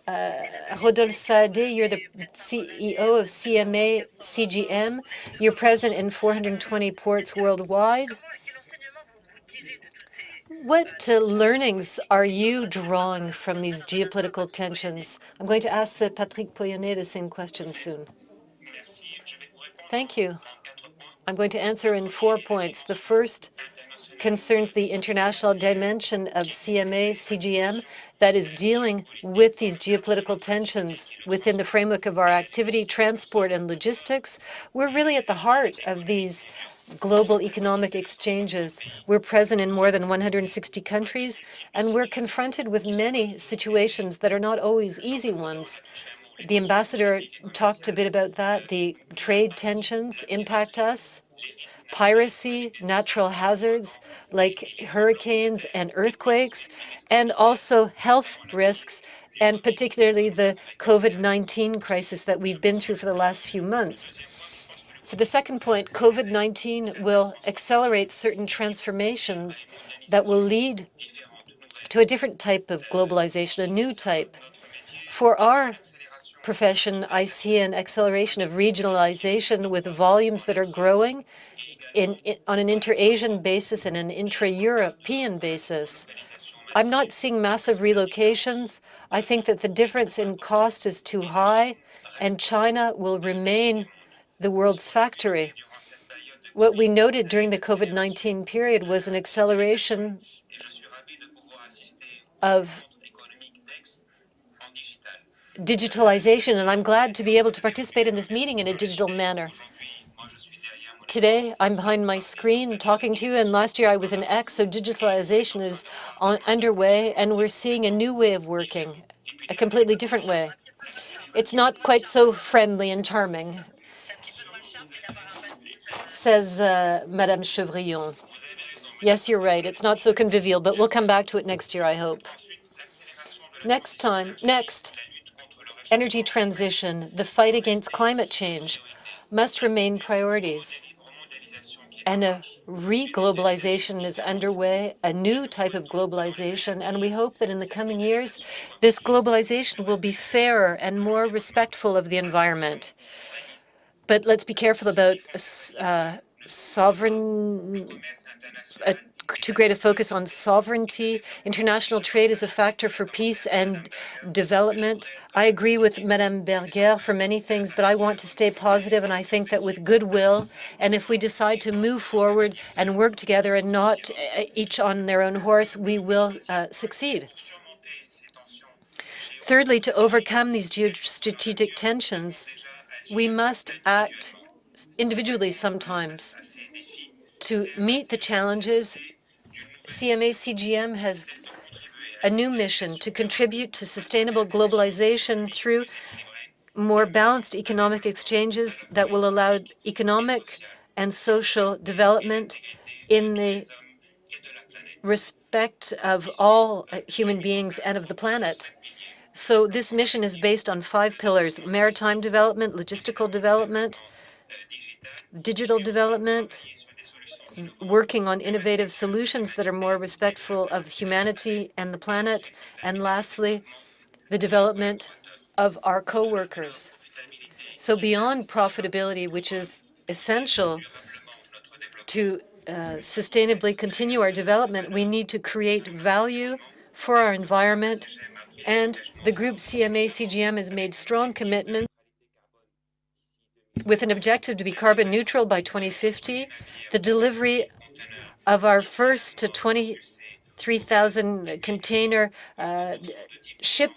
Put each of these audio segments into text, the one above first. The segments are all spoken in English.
Rodolphe Saadé, you're the CEO of CMA CGM. You're present in 420 ports worldwide. What learnings are you drawing from these geopolitical tensions? I'm going to ask Patrick Pouyanné the same question soon. Thank you. I'm going to answer in 4 points. The first concerned the international dimension of CMA CGM that is dealing with these geopolitical tensions within the framework of our activity, transport and logistics. We're really at the heart of these global economic exchanges. We're present in more than 160 countries, and we're confronted with many situations that are not always easy ones. The ambassador talked a bit about that. The trade tensions impact us. Piracy, natural hazards like hurricanes and earthquakes, and also health risks, and particularly the COVID-19 crisis that we've been through for the last few months. For the second point, COVID-19 will accelerate certain transformations that will lead to a different type of globalization, a new type. For our profession, I see an acceleration of regionalization with volumes that are growing on an inter-Asian basis and an intra-European basis. I'm not seeing massive relocations. I think that the difference in cost is too high, and China will remain the world's factory. What we noted during the COVID-19 period was an acceleration of digitalization, and I'm glad to be able to participate in this meeting in a digital manner. Today, I'm behind my screen talking to you, and last year I was in X, so digitalization is underway, and we're seeing a new way of working, a completely different way. It's not quite so friendly and charming, says Madame Chevrillon. Yes, you're right. It's not so convivial, but we'll come back to it next year, I hope. Next, energy transition, the fight against climate change must remain priorities. And a re-globalization is underway, a new type of globalization, and we hope that in the coming years, this globalization will be fairer and more respectful of the environment. But let's be careful about too great a focus on sovereignty. International trade is a factor for peace and development. I agree with Madame Berger for many things, but I want to stay positive, and I think that with goodwill, and if we decide to move forward and work together and not each on their own horse, we will succeed. Thirdly, to overcome these geostrategic tensions, we must act individually sometimes. To meet the challenges, CMA CGM has a new mission to contribute to sustainable globalization through more balanced economic exchanges that will allow economic and social development in the respect of all human beings and of the planet. So this mission is based on 5 pillars: maritime development, logistical development, digital development, working on innovative solutions that are more respectful of humanity and the planet, and lastly, the development of our co-workers. So beyond profitability, which is essential to sustainably continue our development, we need to create value for our environment, and the group CMA CGM has made strong commitments with an objective to be carbon neutral by 2050, the delivery of our first 23,000 container ship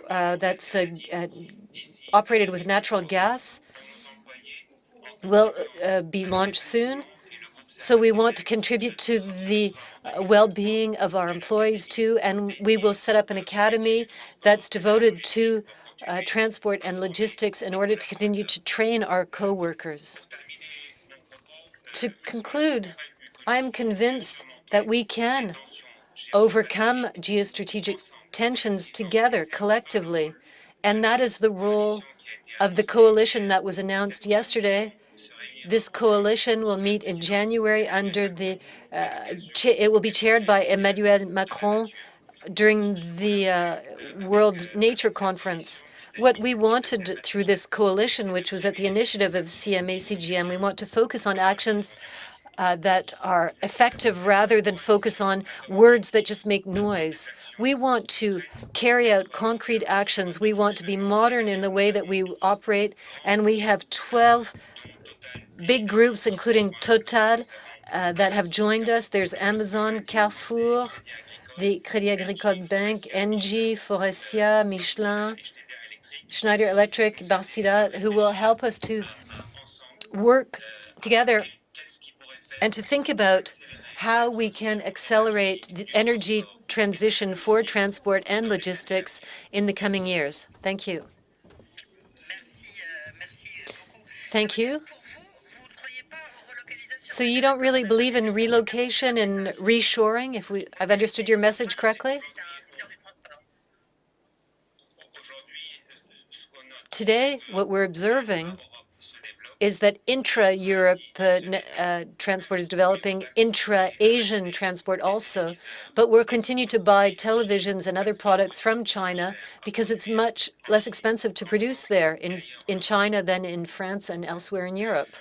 that's operated with natural gas will be launched soon. So we want to contribute to the well-being of our employees too, and we will set up an academy that's devoted to transport and logistics in order to continue to train our co-workers. To conclude, I'm convinced that we can overcome geostrategic tensions together, collectively, and that is the role of the coalition that was announced yesterday. This coalition will meet in January under the, it will be chaired by Emmanuel Macron, during the World Nature Conference. What we wanted through this coalition, which was at the initiative of CMA CGM, we want to focus on actions that are effective rather than focus on words that just make noise. We want to carry out concrete actions. We want to be modern in the way that we operate, and we have 12 big groups, including Total, that have joined us. There's Amazon, Carrefour, the Crédit Agricole Bank, Engie, Faurecia, Michelin, Schneider Electric, Wärtsilä, who will help us to work together and to think about how we can accelerate the energy transition for transport and logistics in the coming years. Thank you. Thank you. So you don't really believe in relocation and reshoring, if I've understood your message correctly? Today, what we're observing is that intra-Europe transport is developing, intra-Asian transport also, but we'll continue to buy televisions and other products from China because it's much less expensive to produce there in China than in France and elsewhere in Europe.